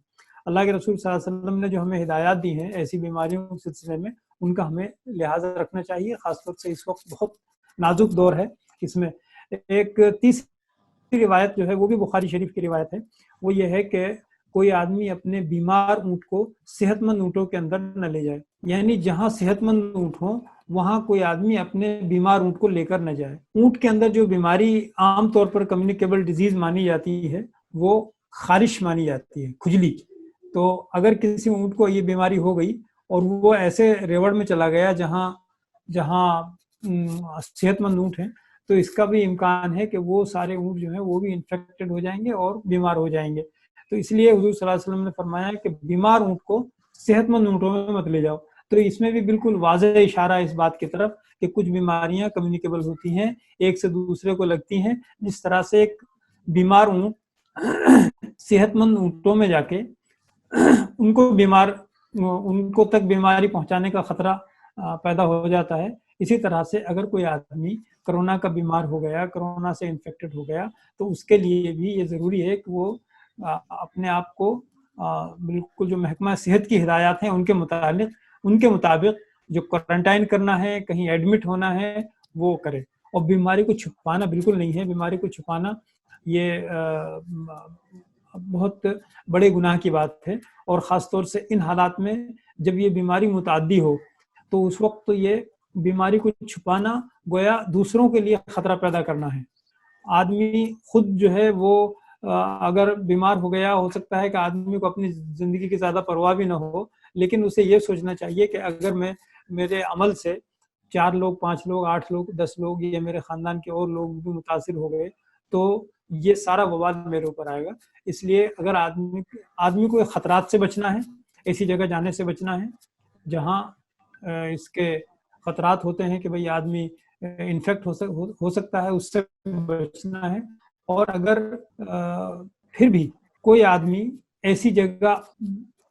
اللہ کے رسول صلی اللہ علیہ وسلم نے جو ہمیں ہدایات دی ہیں ایسی بیماریوں کے سلسلے میں ان کا ہمیں لحاظ رکھنا چاہیے. خاص طور سے اس وقت بہت نازک دور ہے. اس میں ایک تیسری روایت جو ہے وہ بھی بخاری شریف کی روایت ہے، وہ یہ ہے کہ کوئی آدمی اپنے بیمار اونٹ کو صحت مند اونٹوں کے اندر نہ لے جائے، یعنی جہاں صحت مند اونٹ ہوں وہاں کوئی آدمی اپنے بیمار اونٹ کو لے کر نہ جائے۔ اونٹ کے اندر جو بیماری عام طور پر کمیونیکیبل ڈیزیز مانی جاتی ہے وہ خارش مانی جاتی ہے، کھجلی۔ تو اگر کسی اونٹ کو یہ بیماری ہو گئی اور وہ ایسے ریوڑ میں چلا گیا جہاں صحت مند اونٹ ہیں، تو اس کا بھی امکان ہے کہ وہ سارے اونٹ جو ہیں وہ بھی انفیکٹڈ ہو جائیں گے اور بیمار ہو جائیں گے۔ تو اس لیے حضور صلی اللہ علیہ وسلم نے فرمایا کہ بیمار اونٹ کو صحت مند اونٹوں میں مت لے جاؤ۔ تو اس میں بھی بالکل واضح اشارہ اس بات کی طرف کہ کچھ بیماریاں کمیونیکیبل ہوتی ہیں، ایک سے دوسرے کو لگتی ہیں، جس طرح سے ایک بیمار اونٹ صحت مند اونٹوں میں جا کے ان کو تک بیماری پہنچانے کا خطرہ پیدا ہو جاتا ہے۔ اسی طرح سے اگر کوئی آدمی کرونا کا بیمار ہو گیا، کرونا سے انفیکٹڈ ہو گیا، تو اس کے لیے بھی یہ ضروری ہے کہ وہ اپنے آپ کو بالکل جو محکمہ صحت کی ہدایات ہیں ان کے مطابق جو کوارنٹائن کرنا ہے، کہیں ایڈمٹ ہونا ہے، وہ کرے۔ اور بیماری کو چھپانا بالکل نہیں ہے، بیماری کو چھپانا یہ بہت بڑے گناہ کی بات ہے، اور خاص طور سے ان حالات میں جب یہ بیماری متعدی ہو تو اس وقت تو یہ بیماری کو چھپانا گویا دوسروں کے لیے خطرہ پیدا کرنا ہے۔ آدمی خود جو ہے وہ اگر بیمار ہو گیا، ہو سکتا ہے کہ آدمی کو اپنی زندگی کی زیادہ پرواہ بھی نہ ہو، لیکن اسے یہ سوچنا چاہیے کہ اگر میرے عمل سے 4 لوگ، 5 لوگ، 8 لوگ، 10 لوگ یا میرے خاندان کے اور لوگ بھی متاثر ہو گئے تو یہ سارا وبال میرے اوپر آئے گا۔ اس لیے اگر آدمی کو خطرات سے بچنا ہے، ایسی جگہ جانے سے بچنا ہے جہاں اس کے خطرات ہوتے ہیں کہ بھئی آدمی انفیکٹ ہو سکتا ہے، اس سے بچنا ہے۔ اور اگر پھر بھی کوئی آدمی ایسی جگہ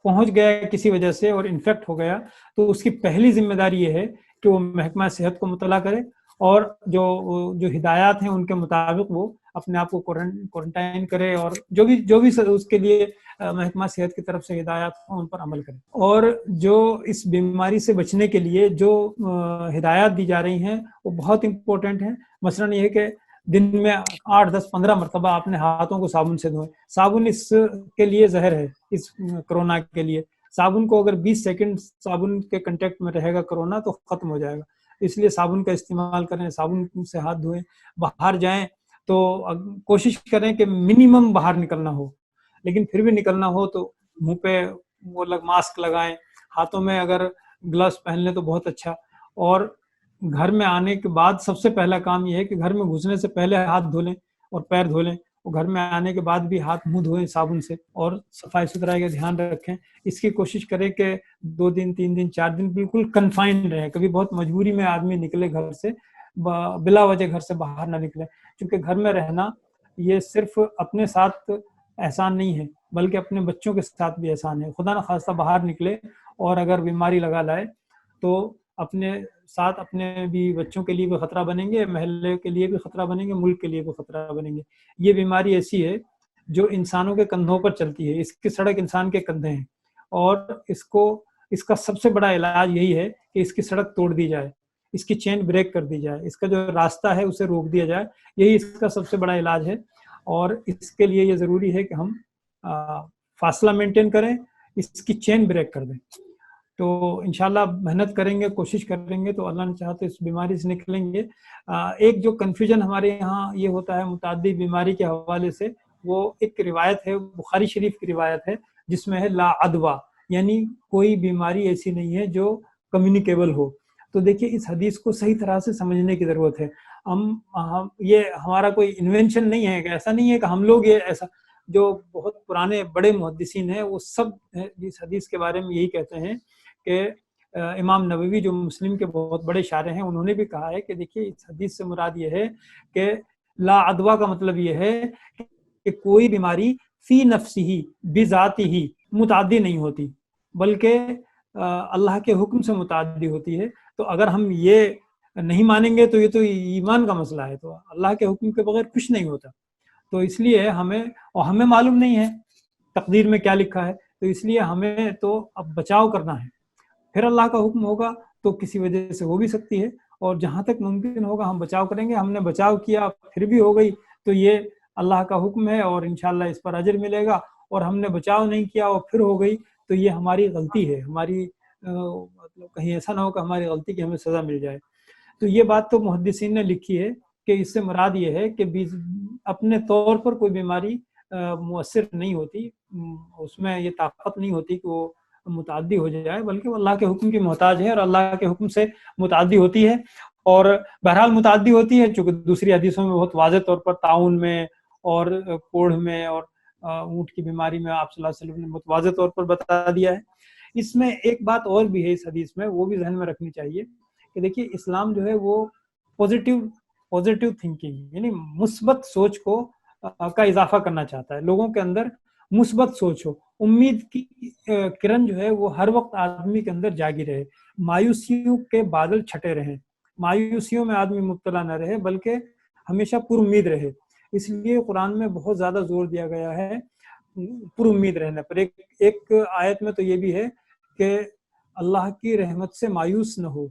پہنچ گیا کسی وجہ سے اور انفیکٹ ہو گیا، تو اس کی پہلی ذمہ داری یہ ہے کہ وہ محکمہ صحت کو مطلع کرے اور جو ہدایات ہیں ان کے مطابق وہ اپنے آپ کو کوارنٹائن کرے، اور جو بھی اس کے لیے محکمہ صحت کی طرف سے ہدایات ہوں ان پر عمل کرے۔ اور جو اس بیماری سے بچنے کے لیے جو ہدایات دی جا رہی ہیں وہ بہت امپورٹنٹ ہیں۔ مثلاً یہ ہے کہ دن میں 8، 10، 15 مرتبہ اپنے ہاتھوں کو صابن سے دھوئیں۔ صابن اس کے لیے زہر ہے، اس کرونا کے لیے۔ صابن کو اگر 20 سیکنڈ صابن کے کنٹیکٹ میں رہے گا کرونا تو ختم ہو جائے گا۔ اس لیے صابن کا استعمال کریں، صابن سے ہاتھ دھوئیں۔ باہر جائیں تو کوشش کریں کہ منیمم باہر نکلنا ہو، لیکن پھر بھی نکلنا ہو تو منہ پہ وہ ماسک لگائیں، ہاتھوں میں اگر گلوز پہن لیں تو بہت اچھا۔ اور گھر میں آنے کے بعد سب سے پہلا کام یہ ہے کہ گھر میں گھسنے سے پہلے ہاتھ دھو لیں اور پیر دھو لیں، اور گھر میں آنے کے بعد بھی ہاتھ منہ دھوئیں صابن سے، اور صفائی ستھرائی کا دھیان رکھیں۔ اس کی کوشش کریں کہ 2 دن، 3 دن، 4 دن بالکل کنفائنڈ رہیں۔ کبھی بہت مجبوری میں آدمی نکلے گھر سے، بلا وجہ گھر سے باہر نہ نکلے، کیونکہ گھر میں رہنا یہ صرف اپنے ساتھ احسان نہیں ہے بلکہ اپنے بچوں کے ساتھ بھی احسان ہے۔ خدا نہ خواستہ باہر نکلے اور اگر بیماری لگا لائے تو اپنے ساتھ اپنے بھی بچوں کے لیے بھی خطرہ بنیں گے، محلے کے لیے بھی خطرہ بنیں گے، ملک کے لیے بھی خطرہ بنیں گے۔ یہ بیماری ایسی ہے جو انسانوں کے کندھوں پر چلتی ہے، اس کی سڑک انسان کے کندھے ہیں، اور اس کا سب سے بڑا علاج یہی ہے کہ اس کی سڑک توڑ دی جائے، اس کی چین بریک کر دی جائے، اس کا جو راستہ ہے اسے روک دیا جائے۔ یہی اس کا سب سے بڑا علاج ہے، اور اس کے لیے یہ ضروری ہے کہ ہم فاصلہ مینٹین کریں، اس کی چین بریک کر دیں۔ تو انشاءاللہ محنت کریں گے، کوشش کریں گے تو اللہ نے چاہا تو اس بیماری سے نکلیں گے۔ ایک جو کنفیوژن ہمارے یہاں یہ ہوتا ہے متعدی بیماری کے حوالے سے، وہ ایک روایت ہے، بخاری شریف کی روایت ہے، جس میں ہے لا عدویٰ، یعنی کوئی بیماری ایسی نہیں ہے جو کمیونیکیبل ہو۔ تو دیکھیے اس حدیث کو صحیح طرح سے سمجھنے کی ضرورت ہے۔ یہ ہمارا کوئی انوینشن نہیں ہے، ایسا نہیں ہے کہ ہم لوگ یہ ایسا، جو بہت پرانے بڑے محدثین ہیں وہ سب اس حدیث کے بارے میں یہی کہتے ہیں کہ امام نووی جو مسلم کے بہت بڑے شارح ہیں، انہوں نے بھی کہا ہے کہ دیکھیے اس حدیث سے مراد یہ ہے کہ لا عدویٰ کا مطلب یہ ہے کہ کوئی بیماری فی نفسی بذاتی ہی متعدی نہیں ہوتی، بلکہ اللہ کے حکم سے متعدی ہوتی ہے۔ تو اگر ہم یہ نہیں مانیں گے تو یہ تو ایمان کا مسئلہ ہے، تو اللہ کے حکم کے بغیر کچھ نہیں ہوتا۔ تو اس لیے ہمیں معلوم نہیں ہے تقدیر میں کیا لکھا ہے، تو اس لیے ہمیں تو اب بچاؤ کرنا ہے۔ پھر اللہ کا حکم ہوگا تو کسی وجہ سے ہو بھی سکتی ہے، اور جہاں تک ممکن ہوگا ہم بچاؤ کریں گے۔ ہم نے بچاؤ کیا پھر بھی ہو گئی تو یہ اللہ کا حکم ہے اور انشاءاللہ اس پر اجر ملے گا، اور ہم نے بچاؤ نہیں کیا اور پھر ہو گئی تو یہ ہماری غلطی ہے، ہماری مطلب کہیں ایسا نہ ہو کہ ہماری غلطی کی ہمیں سزا مل جائے۔ تو یہ بات تو محدثین نے لکھی ہے کہ اس سے مراد یہ ہے کہ اپنے طور پر کوئی بیماری مؤثر نہیں ہوتی، اس میں یہ طاقت نہیں ہوتی کہ وہ متعدی ہو جائے، بلکہ وہ اللہ کے حکم کی محتاج ہے اور اللہ کے حکم سے متعدی ہوتی ہے، اور بہرحال متعدی ہوتی ہے چونکہ دوسری حدیثوں میں بہت واضح طور پر طاعون میں اور کوڑھ میں اور اونٹ کی بیماری میں آپ صلی اللہ علیہ وسلم نے متواضع طور پر بتا دیا ہے۔ اس میں ایک بات اور بھی ہے اس حدیث میں، وہ بھی ذہن میں رکھنی چاہیے کہ دیکھیے اسلام جو ہے وہ پوزیٹیو تھنکنگ یعنی مثبت سوچ کو کا اضافہ کرنا چاہتا ہے، لوگوں کے اندر مثبت سوچ ہو، امید کی کرن جو ہے وہ ہر وقت آدمی کے اندر جاگی رہے، مایوسیوں کے بادل چھٹے رہیں، مایوسیوں میں آدمی مبتلا نہ رہے بلکہ ہمیشہ پر امید رہے۔ اس لیے قرآن میں بہت زیادہ زور دیا گیا ہے پر امید رہنے پر۔ ایک آیت میں تو یہ بھی ہے کہ اللہ کی رحمت سے مایوس نہ ہو،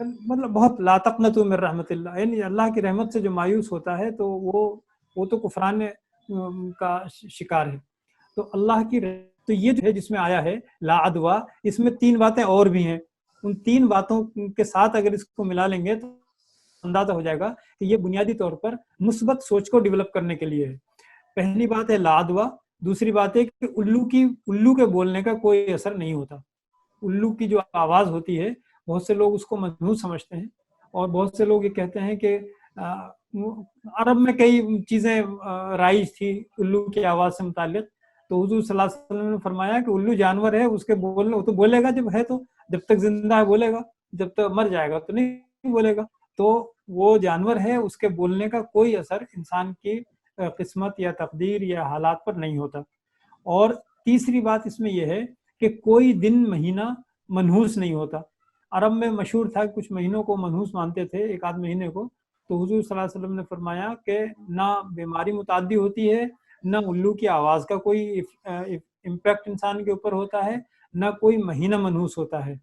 مطلب بہت لا تقنطوا من رحمت اللہ، یعنی اللہ کی رحمت سے جو مایوس ہوتا ہے تو وہ تو کفران کا شکار ہے۔ تو اللہ کی تو یہ جو ہے جس میں آیا ہے لا عدوا، اس میں 3 باتیں اور بھی ہیں، ان 3 باتوں کے ساتھ اگر اس کو ملا لیں گے تو اندازہ ہو جائے گا کہ یہ بنیادی طور پر مثبت سوچ کو ڈیولپ کرنے کے لیے ہے۔ پہلی بات ہے لا عدوا، دوسری بات ہے کہ الو کے بولنے کا کوئی اثر نہیں ہوتا۔ الو کی جو آواز ہوتی ہے بہت سے لوگ اس کو منحوس سمجھتے ہیں، اور بہت سے لوگ یہ کہتے ہیں کہ عرب میں کئی چیزیں رائج تھی الو کی آواز سے متعلق، تو حضور صلی اللہ علیہ وسلم نے فرمایا کہ الو جانور ہے، اس کے بولنے وہ تو بولے گا جب ہے، تو جب تک زندہ ہے بولے گا، جب تک مر جائے گا تو نہیں بولے گا، تو وہ جانور ہے، اس کے بولنے کا کوئی اثر انسان کی قسمت یا تقدیر یا حالات پر نہیں ہوتا۔ اور تیسری بات اس میں یہ ہے کہ کوئی دن مہینہ منحوس نہیں ہوتا۔ عرب میں مشہور تھا کچھ مہینوں کو منحوس مانتے تھے، ایک آدھ مہینے کو، تو حضور صلی اللہ علیہ وسلم نے فرمایا کہ نہ بیماری متعدی ہوتی ہے، نہ الو کی آواز کا کوئی امپیکٹ انسان کے اوپر ہوتا ہے، نہ کوئی مہینہ منحوس ہوتا ہے،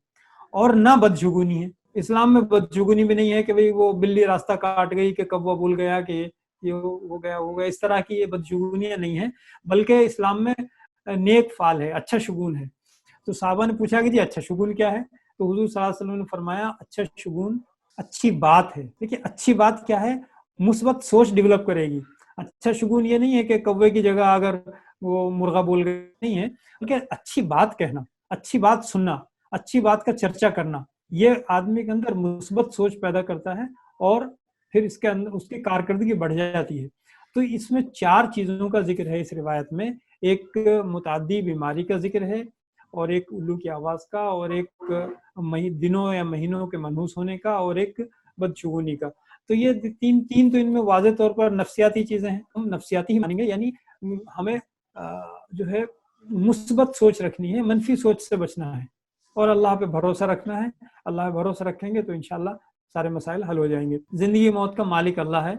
اور نہ بدشگونی ہے۔ اسلام میں بدشگونی بھی نہیں ہے کہ بھئی وہ بلی راستہ کاٹ گئی کہ کب وہ بھول گیا کہ یہ ہو گیا، اس طرح کی یہ بدشگونیاں نہیں ہیں، بلکہ اسلام میں نیک فعال ہے، اچھا شگون ہے۔ تو صحابہ نے پوچھا کہ جی اچھا شگون کیا ہے؟ تو حضور صلی اللہ علیہ وسلم نے فرمایا اچھا شگون اچھی بات ہے۔ دیکھیے اچھی بات کیا ہے؟ مثبت سوچ ڈیولپ کرے گی۔ اچھا شگون یہ نہیں ہے کہ کوے کی جگہ اگر وہ مرغا بول گئے، نہیں ہے، بلکہ اچھی بات کہنا، اچھی بات سننا، اچھی بات کا چرچا کرنا، یہ آدمی کے اندر مثبت سوچ پیدا کرتا ہے، اور پھر اس کے اندر اس کی کارکردگی بڑھ جاتی ہے۔ تو اس میں 4 چیزوں کا ذکر ہے اس روایت میں، ایک متعدی بیماری کا ذکر ہے، اور ایک الو کی آواز کا، اور ایک دنوں یا مہینوں کے منحوس ہونے کا، اور ایک بدشگونی کا۔ تو یہ تین تو ان میں واضح طور پر نفسیاتی چیزیں ہیں، ہم نفسیاتی ہی مانیں گے، یعنی ہمیں جو ہے مثبت سوچ رکھنی ہے، منفی سوچ سے بچنا ہے، اور اللہ پہ بھروسہ رکھنا ہے۔ اللہ پہ بھروسہ رکھیں گے تو انشاءاللہ سارے مسائل حل ہو جائیں گے۔ زندگی موت کا مالک اللہ ہے،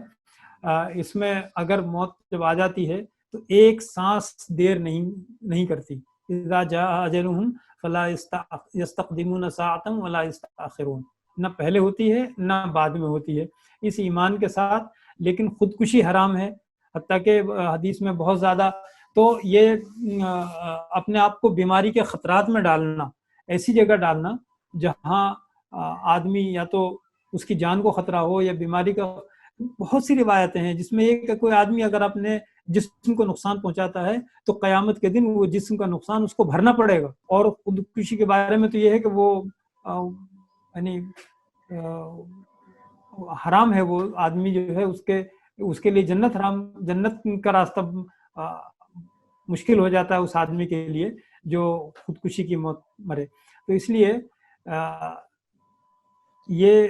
اس میں اگر موت جب آ جاتی ہے تو ایک سانس دیر نہیں کرتی۔ اذا جاء اجلهم فلا يستقدمون ساعة ولا يستأخرون، نہ پہلے ہوتی ہے نہ بعد میں ہوتی ہے، اس ایمان کے ساتھ۔ لیکن خودکشی حرام ہے، حتیٰ کہ حدیث میں بہت زیادہ، تو یہ اپنے آپ کو بیماری کے خطرات میں ڈالنا، ایسی جگہ ڈالنا جہاں آدمی یا تو اس کی جان کو خطرہ ہو یا بیماری کا، بہت سی روایتیں ہیں جس میں یہ کہ کوئی آدمی اگر اپنے جسم کو نقصان پہنچاتا ہے تو قیامت کے دن وہ جسم کا نقصان اس کو بھرنا پڑے گا۔ اور خودکشی کے بارے میں تو یہ ہے کہ وہ یعنی حرام ہے، وہ آدمی جو ہے اس کے لیے جنت حرام، جنت کا راستہ مشکل ہو جاتا ہے اس آدمی کے لیے جو خودکشی کی موت مرے۔ تو اس لیے یہ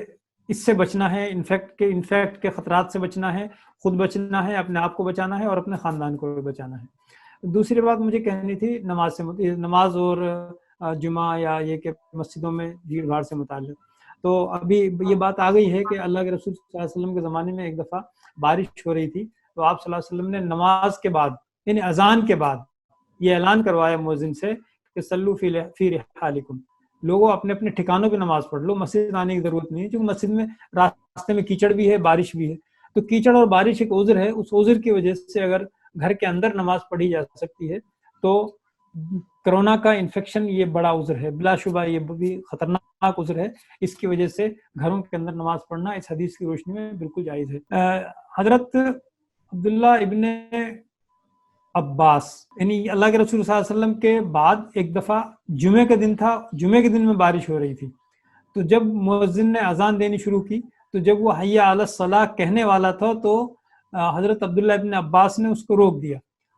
اس سے بچنا ہے، انفیکٹ کے خطرات سے بچنا ہے، خود بچنا ہے، اپنے آپ کو بچانا ہے، اور اپنے خاندان کو بھی بچانا ہے۔ دوسری بات مجھے کہنی تھی نماز اور جمعہ یا یہ کہ مسجدوں میں بھیڑ بھاڑ سے متعلق۔ تو ابھی یہ بات آ گئی ہے کہ اللہ کے رسول صلی اللہ علیہ وسلم کے زمانے میں ایک دفعہ بارش ہو رہی تھی، تو آپ صلی اللہ علیہ وسلم نے نماز کے بعد یعنی اذان کے بعد یہ اعلان کروایا مؤذن سے کہ صلو فی رحالکم، لوگوں اپنے اپنے ٹھکانوں پہ نماز پڑھ لو، مسجد آنے کی ضرورت نہیں ہے، کیونکہ مسجد میں راستے میں کیچڑ بھی ہے، بارش بھی ہے۔ تو کیچڑ اور بارش ایک عذر ہے، اس عذر کی وجہ سے اگر گھر کے اندر نماز پڑھی جا سکتی ہے تو کرونا کا انفیکشن یہ بڑا عذر ہے، بلا شبہ یہ بھی خطرناک عذر ہے، اس کی وجہ سے گھروں کے اندر نماز پڑھنا اس حدیث کی روشنی میں بالکل جائز ہے۔ حضرت عبداللہ ابن عباس یعنی اللہ کے رسول صلی اللہ علیہ وسلم کے بعد ایک دفعہ جمعے کا دن تھا، جمعے کے دن میں بارش ہو رہی تھی، تو جب مؤذن نے اذان دینی شروع کی تو جب وہ حی علی الصلاۃ کہنے والا تھا تو حضرت عبداللہ ابن عباس نے اس کو روک دیا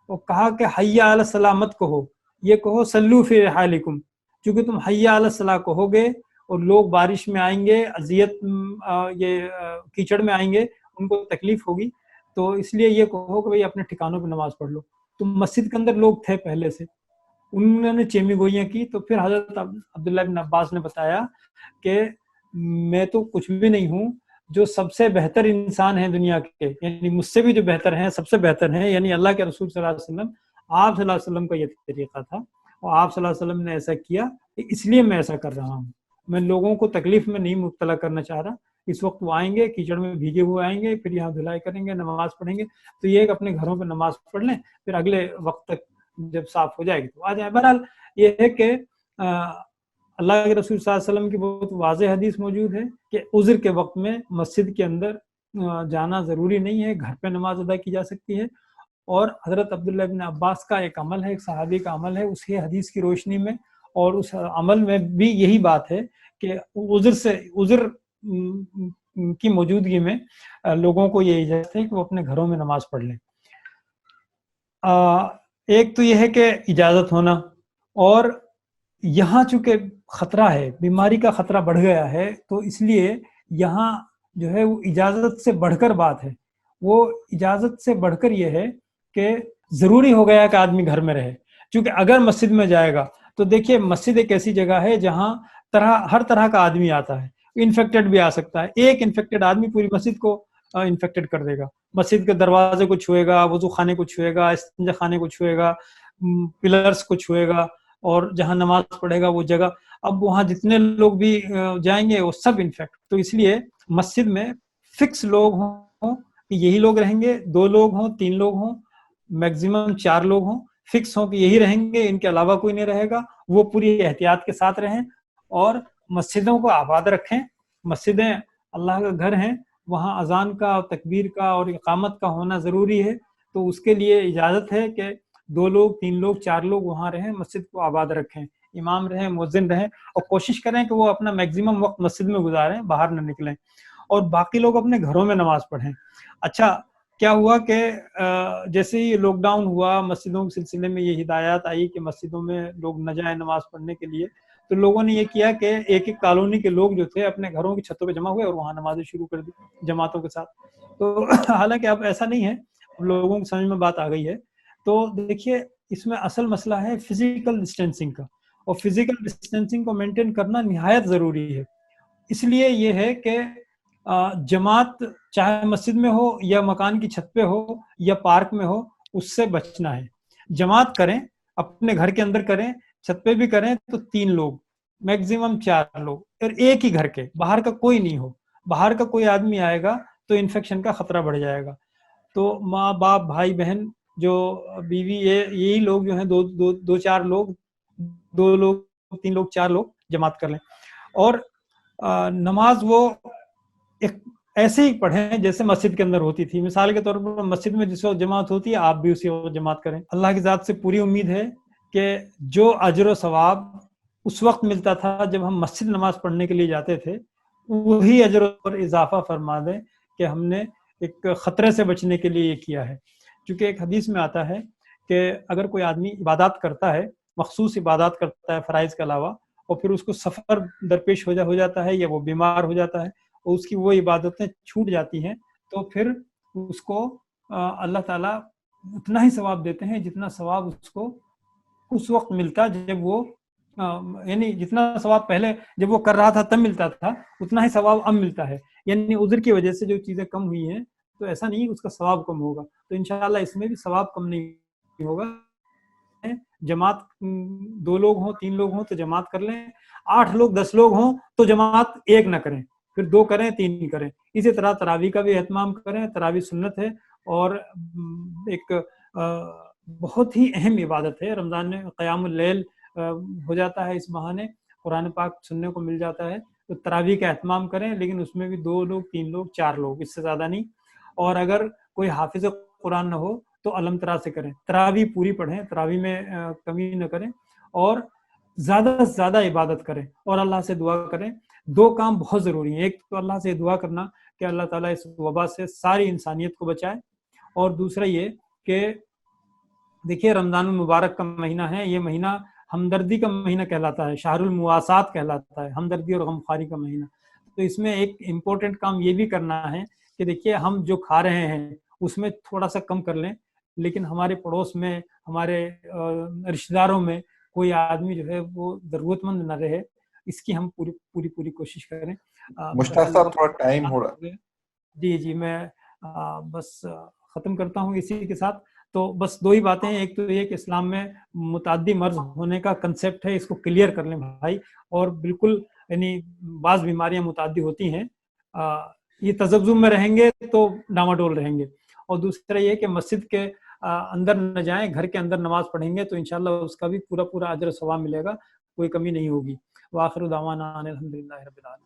اور کہا کہ حی علی الصلاۃ مت کہو، یہ کہو صلو فی رحالکم، چونکہ تم حی علی الصلاۃ کہو گے اور لوگ بارش میں آئیں گے، اذیت یہ کیچڑ میں آئیں گے، ان کو تکلیف ہوگی، تو اس لیے یہ کہو کہ بھئی اپنے ٹھکانوں پہ نماز پڑھ لو۔ تو مسجد کے اندر لوگ تھے پہلے سے، انہوں نے چیمی گوئیاں کی، تو پھر حضرت عبداللہ بن عباس نے بتایا کہ میں تو کچھ بھی نہیں ہوں، جو سب سے بہتر انسان ہیں دنیا کے، یعنی مجھ سے بھی جو بہتر ہیں، سب سے بہتر ہیں، یعنی اللہ کے رسول صلی اللہ علیہ وسلم، آپ صلی اللہ علیہ وسلم کا یہ طریقہ تھا اور آپ صلی اللہ علیہ وسلم نے ایسا کیا، اس لیے میں ایسا کر رہا ہوں، میں لوگوں کو تکلیف میں نہیں مبتلا کرنا چاہ رہا۔ اس وقت وہ آئیں گے کیچڑ میں بھیگے ہوئے آئیں گے، پھر یہاں دھلائی کریں گے، نماز پڑھیں گے، تو یہ اپنے گھروں پہ نماز پڑھ لیں، پھر اگلے وقت تک جب صاف ہو جائے گی تو آ جائیں۔ بہرحال یہ ہے کہ اللہ کے رسول صلی اللہ علیہ وسلم کی بہت واضح حدیث موجود ہے کہ عذر کے وقت میں مسجد کے اندر جانا ضروری نہیں ہے، گھر پہ نماز ادا کی جا سکتی ہے۔ اور حضرت عبداللہ بن عباس کا ایک عمل ہے، ایک صحابی کا عمل ہے، اس کی حدیث کی روشنی میں اور اس عمل میں بھی یہی بات ہے کہ عذر کی موجودگی میں لوگوں کو یہ اجازت ہے کہ وہ اپنے گھروں میں نماز پڑھ لیں۔ ایک تو یہ ہے کہ اجازت ہونا، اور یہاں چونکہ خطرہ ہے، بیماری کا خطرہ بڑھ گیا ہے، تو اس لیے یہاں جو ہے وہ اجازت سے بڑھ کر بات ہے، وہ اجازت سے بڑھ کر یہ ہے کہ ضروری ہو گیا کہ آدمی گھر میں رہے، چونکہ اگر مسجد میں جائے گا تو دیکھیے مسجد ایک ایسی جگہ ہے جہاں ہر طرح کا آدمی آتا ہے، انفیکٹڈ بھی آ سکتا ہے، ایک انفیکٹڈ آدمی پوری مسجد کو انفیکٹڈ کر دے گا، مسجد کے دروازے کو چھوئے گا، وضو خانے کو چھوئے گا، استنجا خانے کو چھوئے گا، پلرز کو چھوئے گا، اور جہاں نماز پڑھے گا وہ جگہ، اب وہاں جتنے لوگ بھی جائیں گے وہ سب انفیکٹ، تو اس لیے مسجد میں فکس لوگ ہوں کہ یہی لوگ رہیں گے، 2 لوگ ہوں، 3 لوگ ہوں، میکزیمم 4 لوگ ہوں، فکس ہوں کہ یہی رہیں گے، ان کے علاوہ کوئی نہیں رہے گا، وہ پوری احتیاط کے ساتھ رہیں اور مسجدوں کو آباد رکھیں۔ مسجدیں اللہ کا گھر ہیں، وہاں اذان کا، تکبیر کا اور اقامت کا ہونا ضروری ہے، تو اس کے لیے اجازت ہے کہ 2 لوگ، 3 لوگ، 4 لوگ وہاں رہیں، مسجد کو آباد رکھیں، امام رہیں، مؤذن رہیں، اور کوشش کریں کہ وہ اپنا میکزیمم وقت مسجد میں گزاریں، باہر نہ نکلیں، اور باقی لوگ اپنے گھروں میں نماز پڑھیں۔ اچھا کیا ہوا کہ جیسے ہی لاک ڈاؤن ہوا، مسجدوں کے سلسلے میں یہ ہدایات آئی کہ مسجدوں میں لوگ نہ جائیں نماز پڑھنے کے لیے، تو لوگوں نے یہ کیا کہ ایک ایک کالونی کے لوگ جو تھے اپنے گھروں کی چھتوں پہ جمع ہوئے اور وہاں نمازیں شروع کر دی جماعتوں کے ساتھ۔ تو حالانکہ اب ایسا نہیں ہے، لوگوں کی سمجھ میں بات آ گئی ہے۔ تو دیکھیے اس میں اصل مسئلہ ہے فزیکل ڈسٹینسنگ کا، اور فزیکل ڈسٹینسنگ کو مینٹین کرنا نہایت ضروری ہے۔ اس لیے یہ ہے کہ جماعت چاہے مسجد میں ہو یا مکان کی چھت پہ ہو یا پارک میں ہو، اس سے بچنا ہے۔ جماعت کریں، اپنے گھر کے اندر کریں، چھت پہ بھی کریں تو 3 لوگ، میکزیمم 4 لوگ، اور ایک ہی گھر کے، باہر کا کوئی نہیں ہو۔ باہر کا کوئی آدمی آئے گا تو انفیکشن کا خطرہ بڑھ جائے گا۔ تو ماں باپ، بھائی بہن، جو بیوی، یہی لوگ جو ہیں، 2-4 لوگ، 2 لوگ، 3 لوگ، 4 لوگ جماعت کر لیں، اور نماز وہ ایک ایسے ہی پڑھیں جیسے مسجد کے اندر ہوتی تھی۔ مثال کے طور پر مسجد میں جس وقت جماعت ہوتی ہے آپ بھی اسی وقت جماعت کریں۔ اللہ کی ذات سے پوری امید ہے کہ جو اجر و ثواب اس وقت ملتا تھا جب ہم مسجد نماز پڑھنے کے لیے جاتے تھے، وہی اجر اور اضافہ فرما دیں کہ ہم نے ایک خطرے سے بچنے کے لیے یہ کیا ہے۔ چونکہ ایک حدیث میں آتا ہے کہ اگر کوئی آدمی عبادات کرتا ہے، مخصوص عبادات کرتا ہے فرائض کے علاوہ، اور پھر اس کو سفر درپیش ہو جاتا ہے یا وہ بیمار ہو جاتا ہے اور اس کی وہ عبادتیں چھوٹ جاتی ہیں، تو پھر اس کو اللہ تعالیٰ اتنا ہی ثواب دیتے ہیں جتنا ثواب اس کو اس وقت ملتا جب وہ یعنی جتنا ثواب پہلے جب وہ کر رہا تھا تب ملتا تھا، اتنا ہی ثواب اب ملتا ہے۔ یعنی عذر کی وجہ سے جو چیزیں کم ہوئی ہیں تو ایسا نہیں اس کا ثواب کم ہوگا، تو انشاءاللہ اس میں بھی ثواب کم نہیں ہوگا۔ جماعت 2 لوگ ہوں، 3 لوگ ہوں تو جماعت کر لیں، 8 لوگ 10 لوگ ہوں تو جماعت ایک نہ کریں، پھر 2 کریں 3 کریں. اسی طرح تراویح کا بھی اہتمام کریں. تراویح سنت ہے اور ایک بہت ہی اہم عبادت ہے. رمضان میں قیام اللیل ہو جاتا ہے, اس بہانے قرآن پاک سننے کو مل جاتا ہے. تو تراویح کا اہتمام کریں, لیکن اس میں بھی 2 لوگ 3 لوگ 4 لوگ, اس سے زیادہ نہیں. اور اگر کوئی حافظ قرآن نہ ہو تو علم ترا سے کریں. تراویح پوری پڑھیں, تراویح میں کمی نہ کریں, اور زیادہ سے زیادہ عبادت کریں اور اللہ سے دعا کریں. 2 کام بہت ضروری ہیں. ایک تو اللہ سے دعا کرنا کہ اللہ تعالیٰ اس وبا سے ساری انسانیت کو بچائے, اور دوسرا یہ کہ دیکھیے رمضان المبارک کا مہینہ ہے, یہ مہینہ ہمدردی کا مہینہ کہلاتا ہے, شہر المواسات کہلاتا ہے, ہمدردی اور غمخواری کا مہینہ. تو اس میں ایک امپورٹنٹ کام یہ بھی کرنا ہے کہ دیکھیے ہم جو کھا رہے ہیں اس میں تھوڑا سا کم کر لیں, لیکن ہمارے پڑوس میں, ہمارے رشتہ داروں میں کوئی آدمی جو ہے وہ ضرورت مند نہ رہے, اس کی ہم پوری کوشش کریں. مشتاق صاحب تھوڑا ٹائم ہو رہا ہے. جی میں بس ختم کرتا ہوں اسی کے ساتھ. تو بس 2 ہی باتیں ہیں. ایک تو یہ کہ اسلام میں متعدی مرض ہونے کا کنسیپٹ ہے, اس کو کلیئر کر لیں بھائی. اور بالکل یعنی بعض بیماریاں متعدی ہوتی ہیں, یہ تذبذب میں رہیں گے تو ڈاماڈول رہیں گے. اور دوسرا یہ کہ مسجد کے اندر نہ جائیں, گھر کے اندر نماز پڑھیں گے تو انشاءاللہ اس کا بھی پورا اجر و ثواب ملے گا, کوئی کمی نہیں ہوگی. وآخر دعوانا ان الحمدللہ رب العالمین.